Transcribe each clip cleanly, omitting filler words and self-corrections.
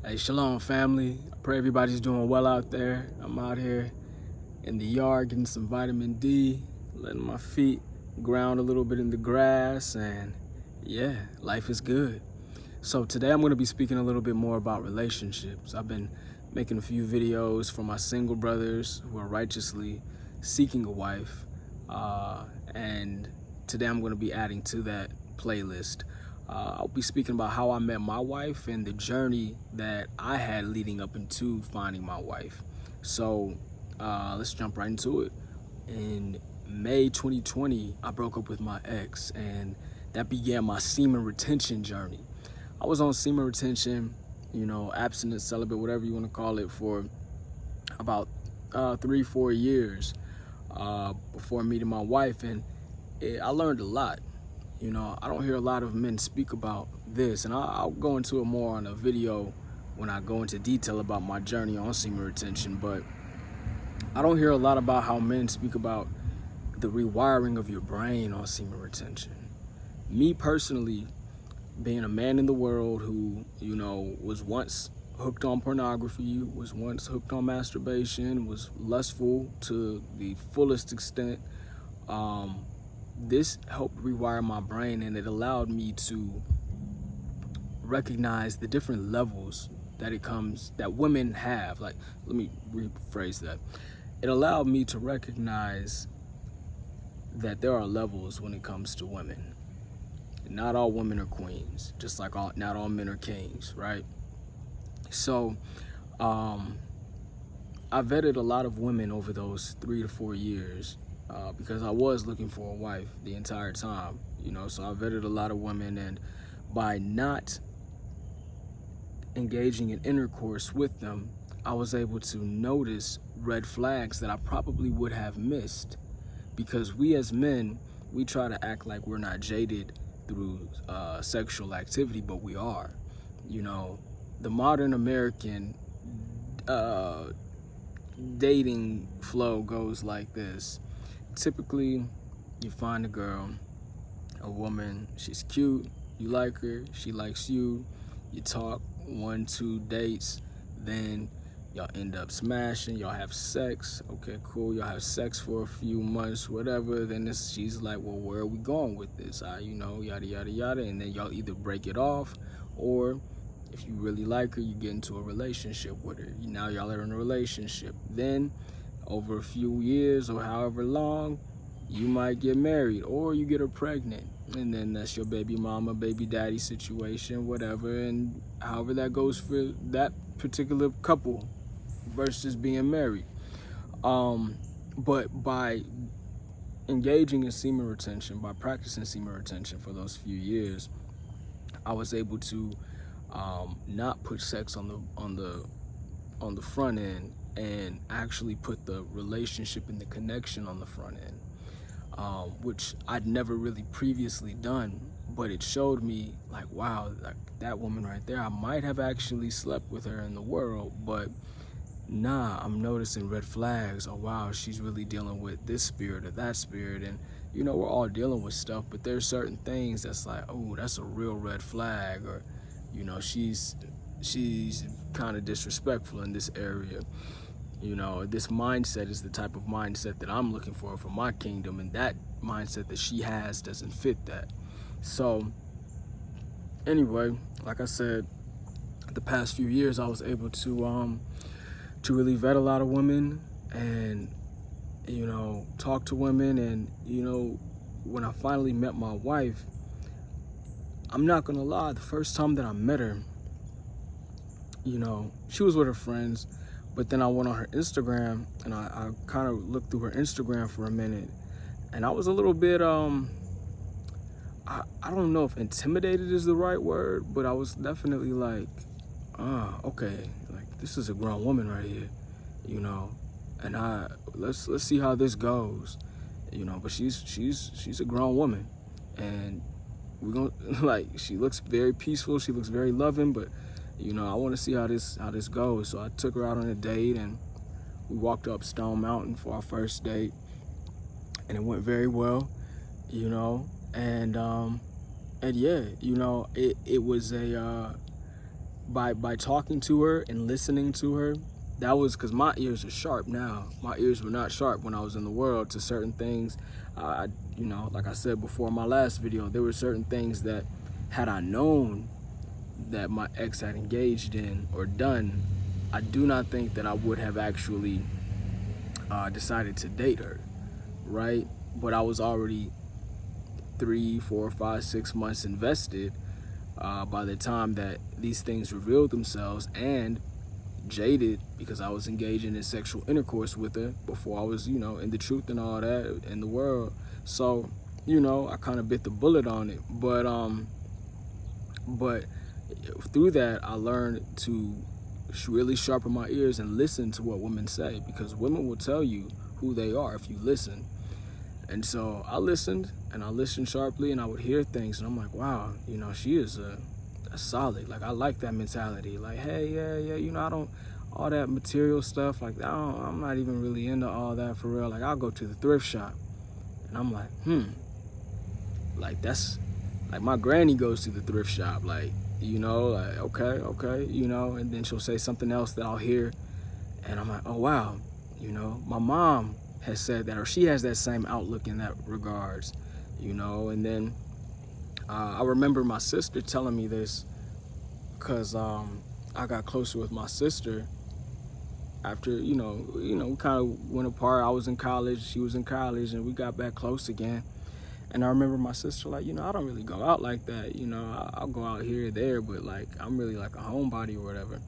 Hey, shalom family. I pray everybody's doing well out there. I'm out here in the yard getting some vitamin D, letting my feet ground a little bit in the grass, and yeah, life is good. So today I'm going to be speaking a little bit more about relationships. I've been making a few videos for my single brothers who are righteously seeking a wife, and today I'm going to be adding to that playlist. I'll be speaking about how I met my wife and the journey that I had leading up into finding my wife. So let's jump right into it. In May 2020, I broke up with my ex, and that began my semen retention journey. I was on semen retention, abstinent, celibate, whatever you want to call it, for about 3-4 years before meeting my wife, and I learned a lot. I don't hear a lot of men speak about this, and I'll go into it more on a video when I go into detail about my journey on semen retention, but I don't hear a lot about how men speak about the rewiring of your brain on semen retention. Me personally, being a man in the world who, was once hooked on pornography, was once hooked on masturbation, was lustful to the fullest extent, this helped rewire my brain, and it allowed me to recognize the different levels that women have. Like, let me rephrase that. It allowed me to recognize that there are levels when it comes to women. Not all women are queens, just like not all men are kings, right? So I vetted a lot of women over those 3 to 4 years. Because I was looking for a wife the entire time, so I vetted a lot of women, and by not engaging in intercourse with them, I was able to notice red flags that I probably would have missed, because we as men, we try to act like we're not jaded through sexual activity, but we are. The modern American dating flow goes like this. Typically, you find a woman, she's cute, you like her, she likes you, you talk 1-2 dates, then y'all end up smashing, y'all have sex, okay, cool, y'all have sex for a few months, whatever, then she's like, well, where are we going with this? Yada, yada, yada, and then y'all either break it off, or if you really like her, you get into a relationship with her. Now y'all are in a relationship. Then, over a few years or however long, you might get married, or you get her pregnant, and then that's your baby mama, baby daddy situation, whatever, and however that goes for that particular couple versus being married. But by engaging in semen retention, by practicing semen retention for those few years, I was able to not put sex on the front end, and actually put the relationship and the connection on the front end, which I'd never really previously done, but it showed me like, wow, like that woman right there, I might have actually slept with her in the world, but nah, I'm noticing red flags. Oh wow, she's really dealing with this spirit or that spirit, and we're all dealing with stuff, but there's certain things that's like, oh, that's a real red flag, or she's kind of disrespectful in this area. This mindset is the type of mindset that I'm looking for my kingdom, and that mindset that she has doesn't fit that. So anyway, like I said, the past few years I was able to really vet a lot of women, and talk to women, and when I finally met my wife, I'm not gonna lie, the first time that I met her, she was with her friends, but then I went on her Instagram, and I kind of looked through her Instagram for a minute, and I was a little bit, I don't know if intimidated is the right word, but I was definitely like, okay, like this is a grown woman right here, and let's see how this goes, but she's a grown woman, and we're gonna, like, she looks very peaceful, she looks very loving, but I want to see how this goes. So I took her out on a date, and we walked up Stone Mountain for our first date, and it went very well, and yeah, it was by talking to her and listening to her, that was because my ears are sharp now. My ears were not sharp when I was in the world to certain things. You know, like I said before in my last video, there were certain things that had I known that my ex had engaged in or done, I do not think that I would have actually decided to date her, right? But I was already 3, 4, 5, 6 months invested by the time that these things revealed themselves, and jaded because I was engaging in sexual intercourse with her before I was, you know, in the truth and all that in the world. So, you know, I kind of bit the bullet on it. But through that, I learned to really sharpen my ears and listen to what women say, because women will tell you who they are if you listen. And so I listened, and I listened sharply, and I would hear things, and I'm like, wow, you know, she is a solid. Like, I like that mentality. Like, hey, yeah, you know, I don't, all that material stuff, like, I'm not even really into all that for real. Like, I'll go to the thrift shop, and I'm like, like, that's, like, my granny goes to the thrift shop, like, you know, like, okay, you know, and then she'll say something else that I'll hear, and I'm like, oh, wow, you know, my mom has said that, or she has that same outlook in that regards, you know. And then I remember my sister telling me this, because I got closer with my sister after, you know, we kind of went apart. I was in college, she was in college, and we got back close again. And I remember my sister like, you know, I don't really go out like that, you know, I'll go out here or there, but like, I'm really like a homebody or whatever.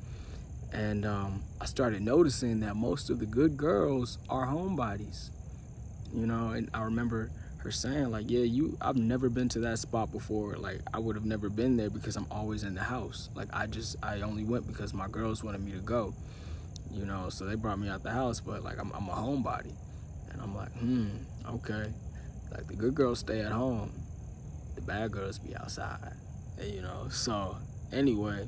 And I started noticing that most of the good girls are homebodies, you know. And I remember her saying like, yeah, I've never been to that spot before. Like, I would have never been there because I'm always in the house. Like, I only went because my girls wanted me to go, you know, so they brought me out the house. But like, I'm a homebody. And I'm like, okay. Like, the good girls stay at home, the bad girls be outside, and, you know. So anyway,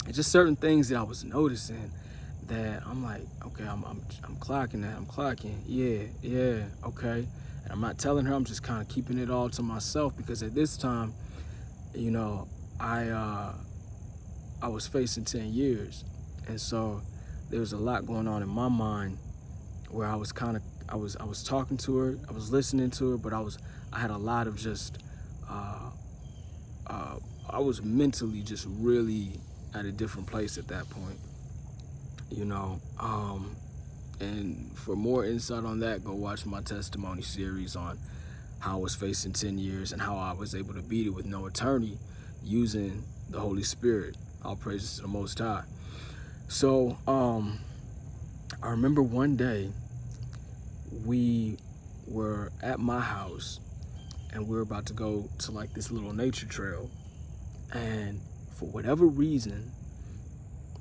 it's just certain things that I was noticing that I'm like, okay, I'm clocking that. I'm clocking. Yeah, okay. And I'm not telling her, I'm just kind of keeping it all to myself, because at this time, you know, I was facing 10 years. And so there was a lot going on in my mind where I was I was talking to her, I was listening to her, but I had a lot of just, I was mentally just really at a different place at that point, you know. And for more insight on that, go watch my testimony series on how I was facing 10 years and how I was able to beat it with no attorney using the Holy Spirit. All praises to the Most High. So I remember one day we were at my house and we were about to go to like this little nature trail, and for whatever reason,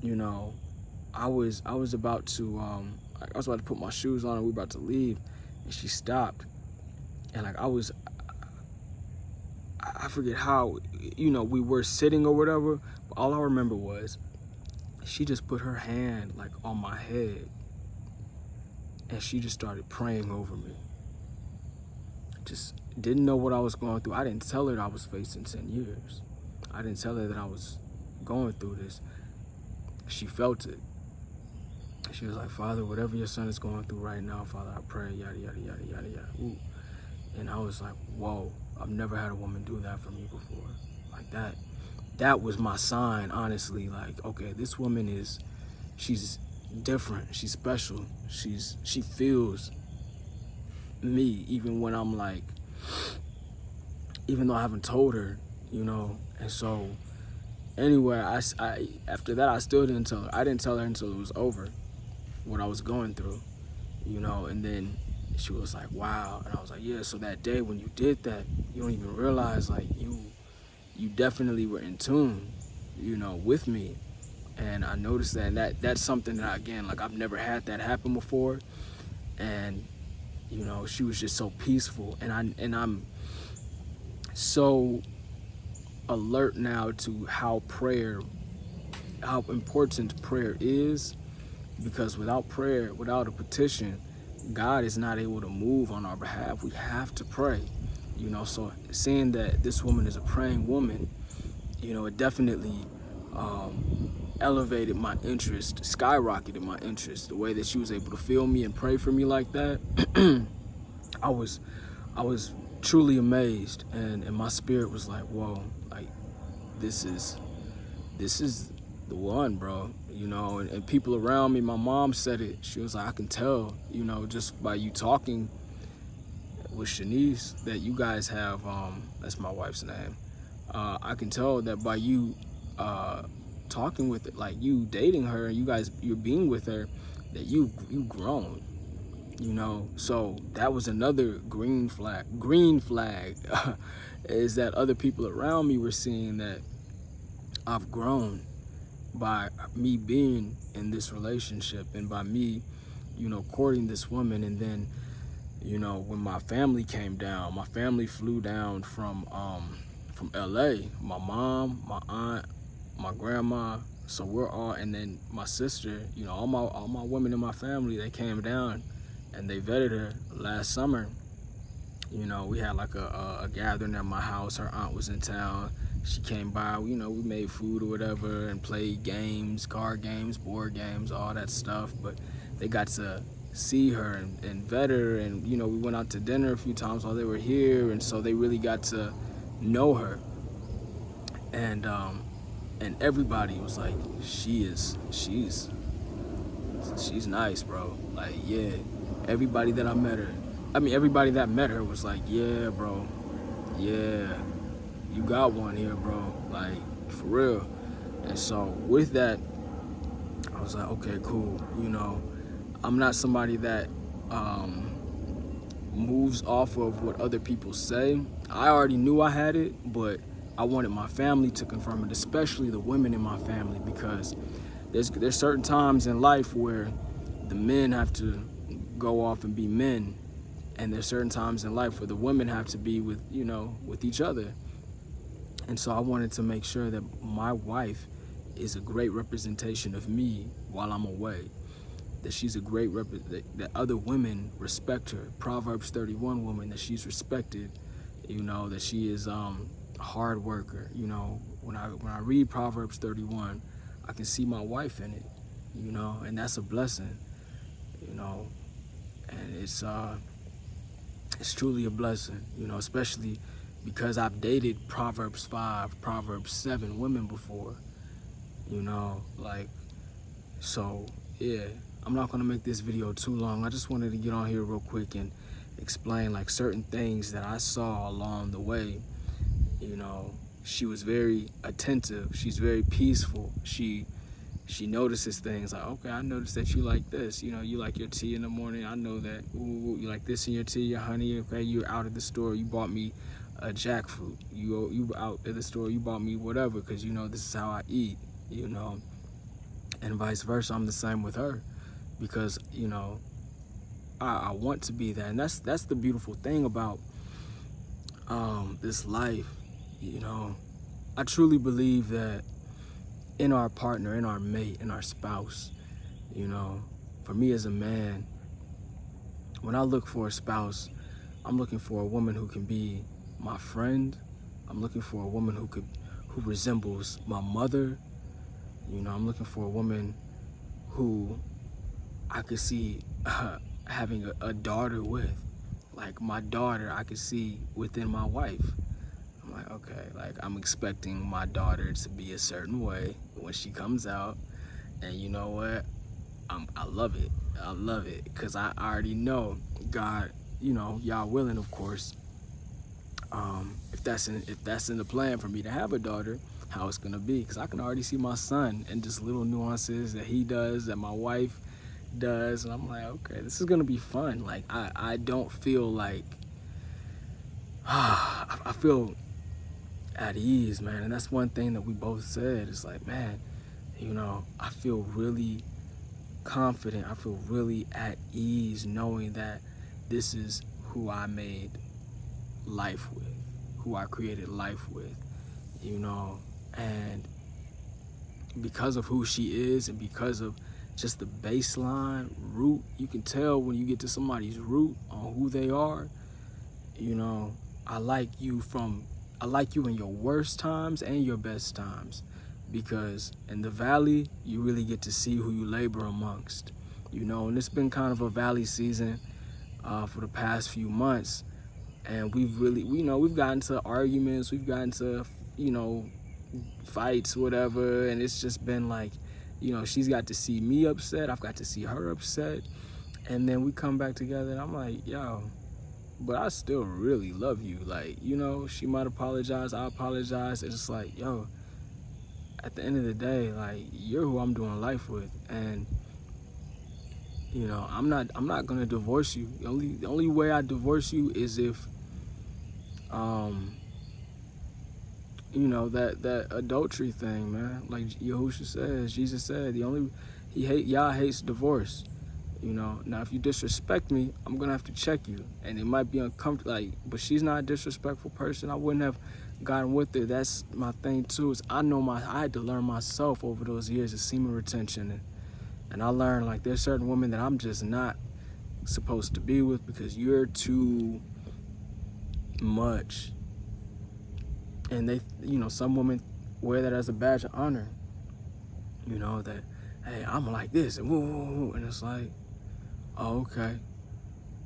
you know, I was about to put my shoes on and we were about to leave, and she stopped. And like, I forget how, you know, we were sitting or whatever, but all I remember was she just put her hand like on my head and she just started praying over me. Just didn't know what I was going through. I didn't tell her that I was facing 10 years. I didn't tell her that I was going through this. She felt it. She was like, Father, whatever your son is going through right now, Father, I pray, yada, yada, yada, yada, yada. Ooh. And I was like, whoa, I've never had a woman do that for me before. Like that. That was my sign, honestly. Like, okay, this woman she's different. She's special. She feels me, even when I'm like, even though I haven't told her, you know. And so anyway, I after that, I still didn't tell her. I didn't tell her until it was over, what I was going through, you know. And then she was like, wow. And I was like, yeah, so that day when you did that, you don't even realize, like, you definitely were in tune, you know, with me. And I noticed that, and that's something that, again, like, I've never had that happen before. And, you know, she was just so peaceful. And I'm so alert now to how important prayer is, because without prayer, without a petition, God is not able to move on our behalf. We have to pray, you know. So seeing that this woman is a praying woman, you know, it definitely elevated my interest, skyrocketed my interest. The way that she was able to feel me and pray for me like that, I was truly amazed, and my spirit was like, whoa, like this is the one, bro. You know, and people around me, my mom said it. She was like, I can tell, you know, just by you talking with Shanice that you guys have, that's my wife's name. I can tell that by you talking with it, like you dating her, and you're being with her, that you've grown, you know. So that was another green flag is that other people around me were seeing that I've grown by me being in this relationship, and by me, you know, courting this woman. And then, you know, when my family came down, my family flew down from LA, my mom, my aunt, my grandma, so we're all, and then my sister, you know, all my women in my family, they came down and they vetted her last summer. You know, we had like a gathering at my house. Her aunt was in town. She came by, you know, we made food or whatever and played games, card games, board games, all that stuff. But they got to see her and vet her, and, you know, we went out to dinner a few times while they were here, and so they really got to know her. And everybody was like, she's nice, bro. Like, yeah, everybody that met her was like, yeah, bro, yeah, you got one here, bro, like, for real. And so with that, I was like, okay, cool. You know, I'm not somebody that moves off of what other people say. I already knew I had it, but I wanted my family to confirm it, especially the women in my family, because there's certain times in life where the men have to go off and be men, and there's certain times in life where the women have to be with, you know, with each other. And so I wanted to make sure that my wife is a great representation of me while I'm away, that she's a great that other women respect her. Proverbs 31 woman, that she's respected, you know, that she is a hard worker. You know, when I read Proverbs 31, I can see my wife in it, you know, and that's a blessing, you know. And it's truly a blessing, you know, especially because I've dated Proverbs 5, Proverbs 7 women before, you know, like, so, yeah. I'm not gonna make this video too long. I just wanted to get on here real quick and explain like certain things that I saw along the way. You know, she was very attentive. She's very peaceful. She notices things like, okay, I noticed that you like this. You know, you like your tea in the morning. I know that. Ooh, you like this in your tea, your honey. Okay, you're out at the store. You bought me a jackfruit. You out at the store. You bought me whatever, because you know this is how I eat. You know, and vice versa. I'm the same with her, because you know I want to be that, and that's the beautiful thing about this life. You know, I truly believe that in our partner, in our mate, in our spouse, you know, for me as a man, when I look for a spouse, I'm looking for a woman who can be my friend. I'm looking for a woman who resembles my mother. You know, I'm looking for a woman who I could see having a daughter with. Like my daughter, I could see within my wife. I'm like, okay, like I'm expecting my daughter to be a certain way when she comes out. And you know what? I love it. I love it, because I already know God, you know, y'all willing, of course. If that's in the plan for me to have a daughter, how it's gonna be, because I can already see my son and just little nuances that he does, that my wife does, and I'm like, okay, this is gonna be fun. Like I don't feel like I feel at ease, man. And that's one thing that we both said. It's like, man, you know, I feel really confident. I feel really at ease knowing that this is who I made life with, who I created life with, you know. And because of who she is, and because of just the baseline root, you can tell when you get to somebody's root on who they are. You know, I like you in your worst times and your best times, because in the valley, you really get to see who you labor amongst, you know. And it's been kind of a valley season for the past few months, and we've gotten to arguments, we've gotten to, you know, fights, whatever, and it's just been like, you know, she's got to see me upset, I've got to see her upset, and then we come back together, and I'm like, yo, but I still really love you. Like, you know, she might apologize, I apologize. It's just like, yo, at the end of the day, like, you're who I'm doing life with, and you know, I'm not gonna divorce you. The only way I divorce you is if, you know, that adultery thing, man. Like Yahushua says, Jesus said, Yah hates divorce. You know, now if you disrespect me, I'm gonna have to check you, and it might be uncomfortable. Like, but she's not a disrespectful person. I wouldn't have gotten with her. That's my thing too. Is I had to learn myself over those years of semen retention, and I learned, like, there's certain women that I'm just not supposed to be with because you're too much. And they, you know, some women wear that as a badge of honor. You know, that, hey, I'm like this, and woo, woo, woo. And it's like, oh, okay,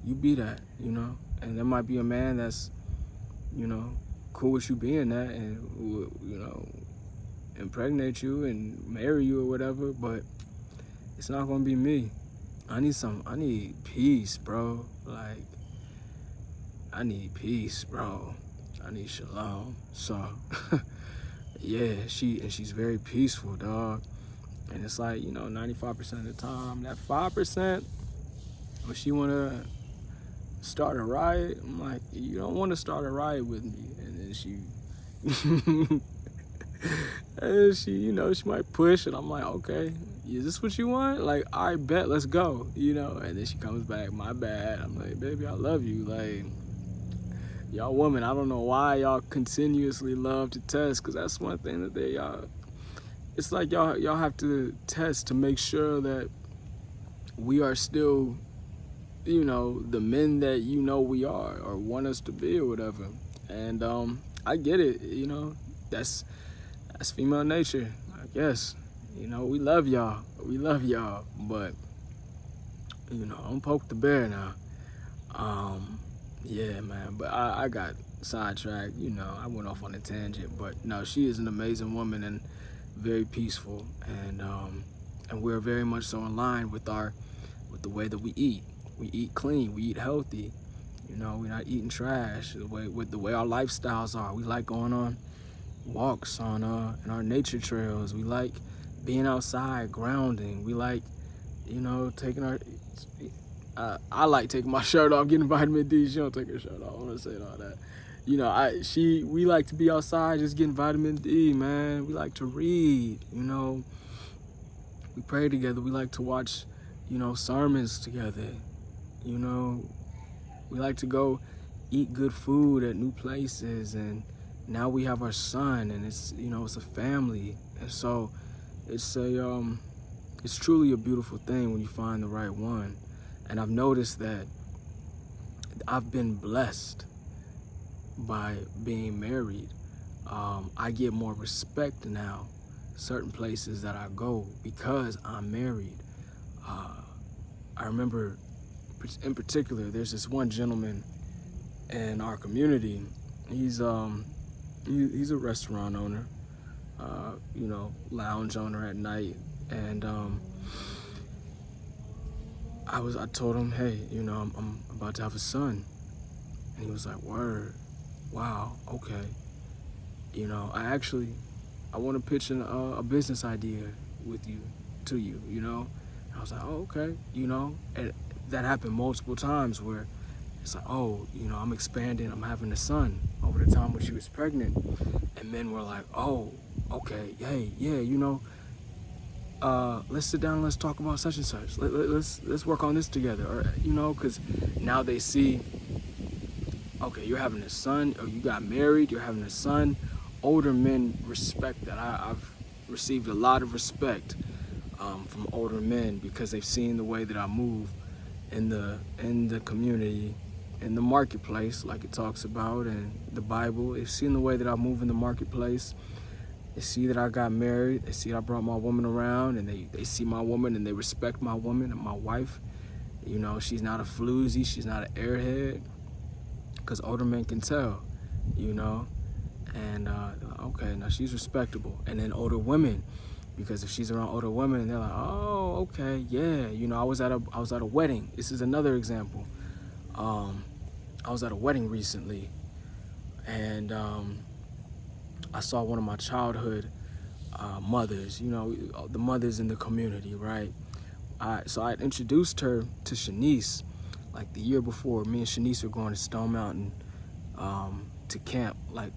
you be that, you know. And there might be a man that's, you know, cool with you being that, and you know, impregnate you and marry you or whatever, but it's not gonna be me. I need peace, bro. Like, I need peace, bro. I need shalom. So, yeah, she's very peaceful, dog. And it's like, you know, 95% of the time, that 5%, when she wanna start a riot, I'm like, you don't wanna start a riot with me. And then she, you know, she might push, and I'm like, okay, is this what you want? Like, all right, bet, let's go, you know. And then she comes back, my bad. I'm like, baby, I love you. Like, y'all women, I don't know why y'all continuously love to test, because that's one thing that y'all, it's like y'all have to test to make sure that we are still, you know, the men that you know we are or want us to be or whatever. And I get it, you know, that's female nature, I guess. You know, we love y'all, but, you know, don't poke the bear now. Yeah, man, but I got sidetracked, you know, I went off on a tangent, but no, she is an amazing woman and very peaceful, and we're very much so in line with the way that we eat. We eat clean, we eat healthy, you know, we're not eating trash, the way our lifestyles are. We like going on walks in our nature trails. We like being outside, grounding. We like, you know, I like taking my shirt off, getting vitamin D. She don't take her shirt off. I want to say all that. You know, we like to be outside, just getting vitamin D, man. We like to read, you know. We pray together. We like to watch, you know, sermons together. You know, we like to go eat good food at new places, and now we have our son, and it's, you know, it's a family, and so it's truly a beautiful thing when you find the right one. And I've noticed that I've been blessed by being married. I get more respect now, certain places that I go, because I'm married. I remember, in particular, there's this one gentleman in our community. He's a restaurant owner, you know, lounge owner at night, and I told him, hey, you know, I'm about to have a son. And he was like, word, wow, okay. You know, I want to pitch a business idea to you, you know. I was like, oh, okay, you know. And that happened multiple times where it's like, oh, you know, I'm expanding, I'm having a son over the time when she was pregnant. And men were like, oh, okay, hey, yeah, you know, let's sit down and let's talk about such and such. Let's work on this together, or, you know, because now they see, okay, you're having a son, or you got married, you're having a son. Older men respect that. I've received a lot of respect from older men because they've seen the way that I move in the community, in the marketplace, like it talks about in the Bible. They've seen the way that I move in the marketplace, They see that I got married. They see that I brought my woman around, and they see my woman and they respect my woman and my wife. You know, she's not a floozy, she's not an airhead, because older men can tell, you know. And okay, now she's respectable. And then older women, because if she's around older women, and they're like, oh, okay, yeah. You know, I was at a wedding. This is another example. I was at a wedding recently, and I saw one of my childhood mothers, you know, the mothers in the community, right? So I introduced her to Shanice, like the year before. Me and Shanice were going to Stone Mountain to camp, like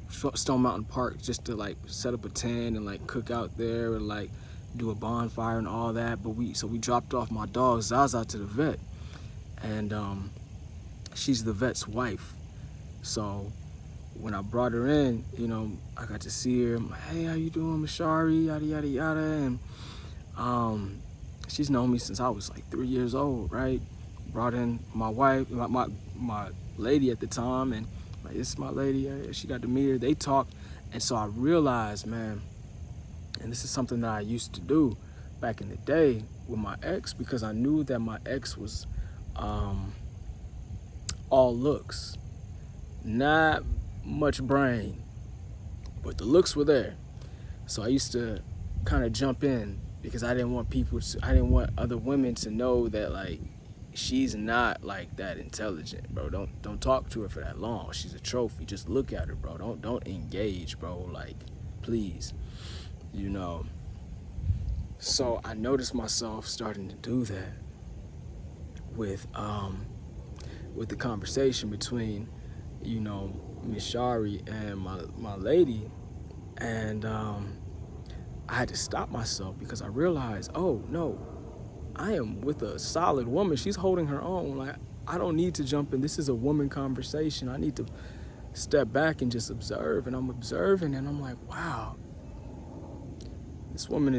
Stone Mountain Park, just to like set up a tent and like cook out there and like do a bonfire and all that. But we dropped off my dog Zaza to the vet, and she's the vet's wife. So when I brought her in, you know, I got to see her. I'm like, hey, how you doing, Mashari? Yada yada yada. And she's known me since I was like 3 years old, right? Brought in my wife, my lady at the time, and like, this is my lady. She got to meet her. They talked, and so I realized, man, and this is something that I used to do back in the day with my ex, because I knew that my ex was all looks, not much brain, but the looks were there. So I used to kind of jump in, because I didn't want other women to know that like she's not like that intelligent, bro. Don't talk to her for that long. She's a trophy. Just look at her, bro. Don't engage, bro. Like, please, you know. So I noticed myself starting to do that with the conversation between, you know, Miss Shari and my lady, and I had to stop myself, because I realized, oh no, I am with a solid woman. She's holding her own. Like, I don't need to jump in. This is a woman conversation. I need to step back and just observe. And I'm observing, and I'm like, wow, this woman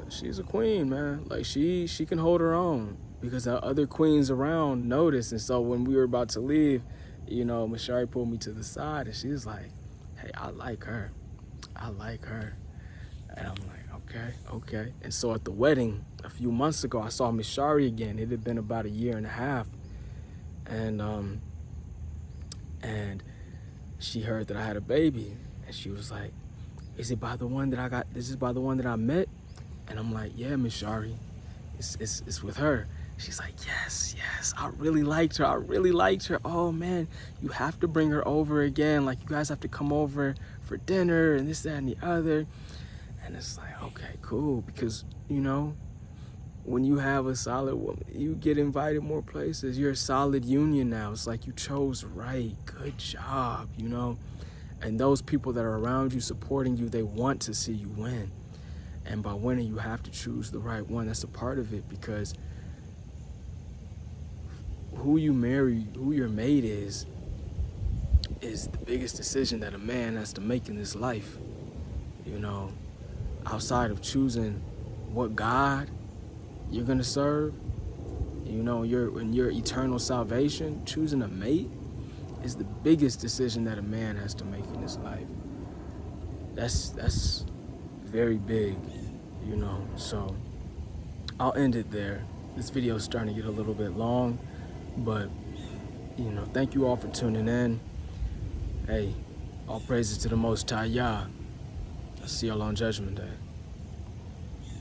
she's a queen, man. Like, she can hold her own, because the other queens around noticed. And so when we were about to leave, you know, Mashari pulled me to the side, and she was like, hey, I like her. And I'm like, okay. And so at the wedding a few months ago, I saw Miss Shari again. It had been about 1.5 years. And she heard that I had a baby, and she was like, is it by the one that I got? This is by the one that I met? And I'm like, yeah, Miss Shari, it's with her. She's like, yes, I really liked her. Oh man, you have to bring her over again. Like, you guys have to come over for dinner and this, that, and the other. And it's like, okay, cool. Because, you know, when you have a solid woman, you get invited more places. You're a solid union now. It's like you chose right. Good job, you know. And those people that are around you, supporting you, they want to see you win. And by winning, you have to choose the right one. That's a part of it, because who you marry, who your mate is the biggest decision that a man has to make in this life, you know. Outside of choosing what God you're gonna serve, you know, in your eternal salvation, choosing a mate is the biggest decision that a man has to make in his life. That's very big, you know. So I'll end it there. This video is starting to get a little bit long, but, you know, thank you all for tuning in. Hey, all praises to the Most High Yah. I'll see y'all on Judgment Day.